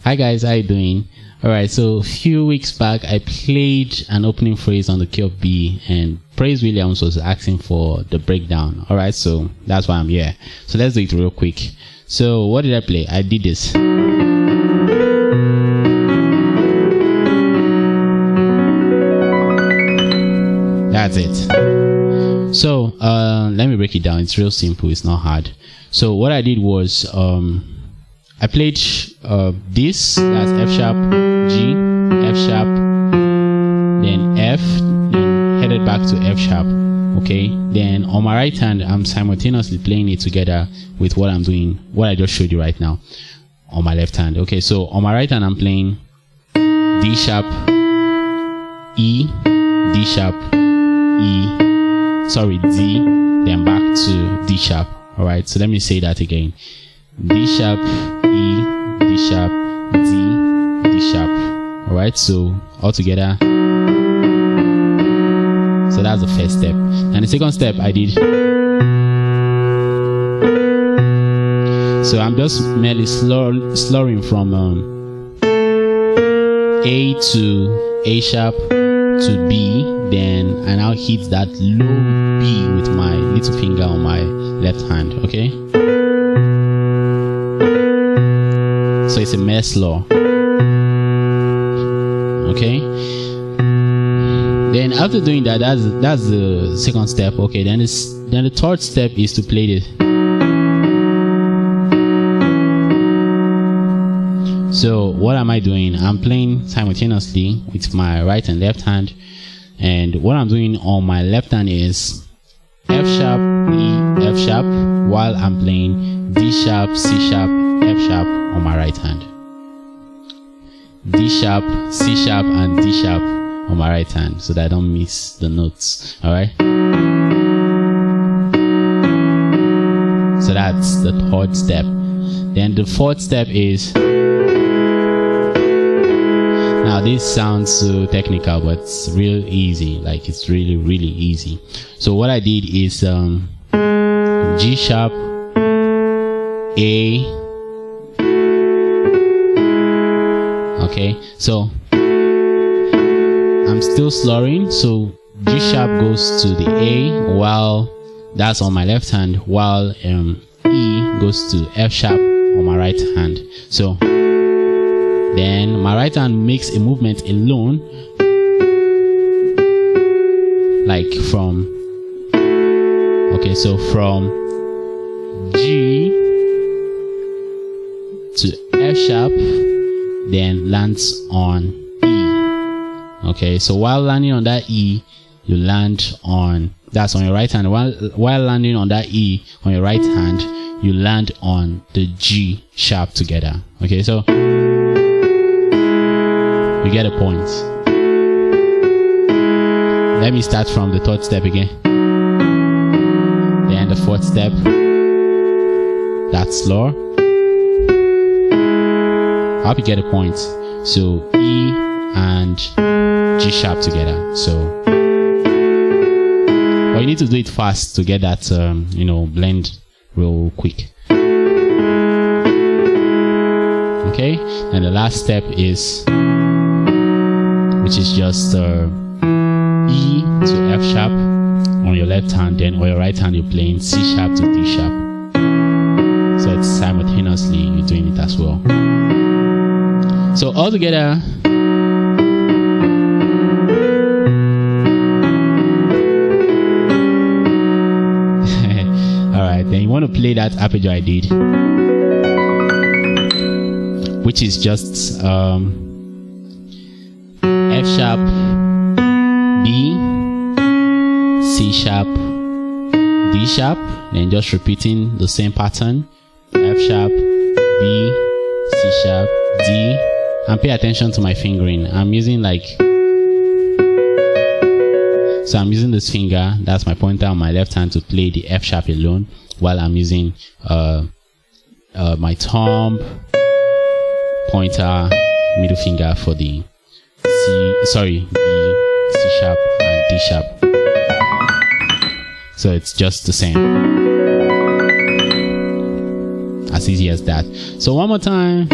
Hi guys, how you doing? Alright, so a few weeks back I played an opening phrase on the key of B and Praise Williams was asking for the breakdown. Alright, so that's why I'm here. So let's do it real quick. So what did I play? I did this. That's it. So let me break it down. It's real simple, it's not hard. So what I did was I played this, that's F sharp, G, F sharp, then F, then headed back to F sharp. Okay, then on my right hand I'm simultaneously playing it together with what I'm doing, what I just showed you right now on my left hand. Okay, so on my right hand I'm playing D sharp, E, D sharp, E, sorry, D, then back to D sharp. Alright, so let me say that again. D sharp, E, D sharp, D, D sharp. Alright, so all together. So that's the first step. And the second step I did. So I'm just merely slurring from A to A sharp to B, then I now hit that low B with my little finger on my left hand. Okay, so it's a mere slur. Okay, then after doing that, that's the second step. Okay, then the third step is to play this. So what am I doing? I'm playing simultaneously with my right and left hand, and what I'm doing on my left hand is F sharp, E, F sharp, while I'm playing D sharp, C sharp, F sharp on my right hand. D sharp, C sharp, and D sharp on my right hand, so that I don't miss the notes. Alright, so that's the third step. Then the fourth step is, now this sounds so technical, but it's real easy. Like, it's really easy. So what I did is G sharp, A. Okay, so I'm still slurring, so G sharp goes to the A while that's on my left hand, while E goes to F sharp on my right hand. So then my right hand makes a movement alone, like from, okay, so from G to F sharp, then lands on E. Okay, so while landing on that E, you land on, that's on your right hand, while landing on that E on your right hand, you land on the G sharp together. Okay, so you get a point. Let me start from the third step again. Then the fourth step, that's slower. I hope you get a point. So E and G sharp together. So, but you need to do it fast to get that blend real quick. Okay, and the last step is, which is just E to F sharp on your left hand, then on your right hand you're playing C sharp to D sharp. So it's simultaneously you're doing it as well. So all together, alright, then you want to play that arpeggio I did, which is just F sharp, B, C sharp, D sharp, then just repeating the same pattern, F sharp, B, C sharp, D, and pay attention to my fingering. I'm using so I'm using this finger, that's my pointer on my left hand, to play the F sharp alone, while I'm using my thumb, pointer, middle finger for the B, C sharp, and D sharp. So it's just the same. As easy as that. So one more time.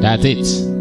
That's it.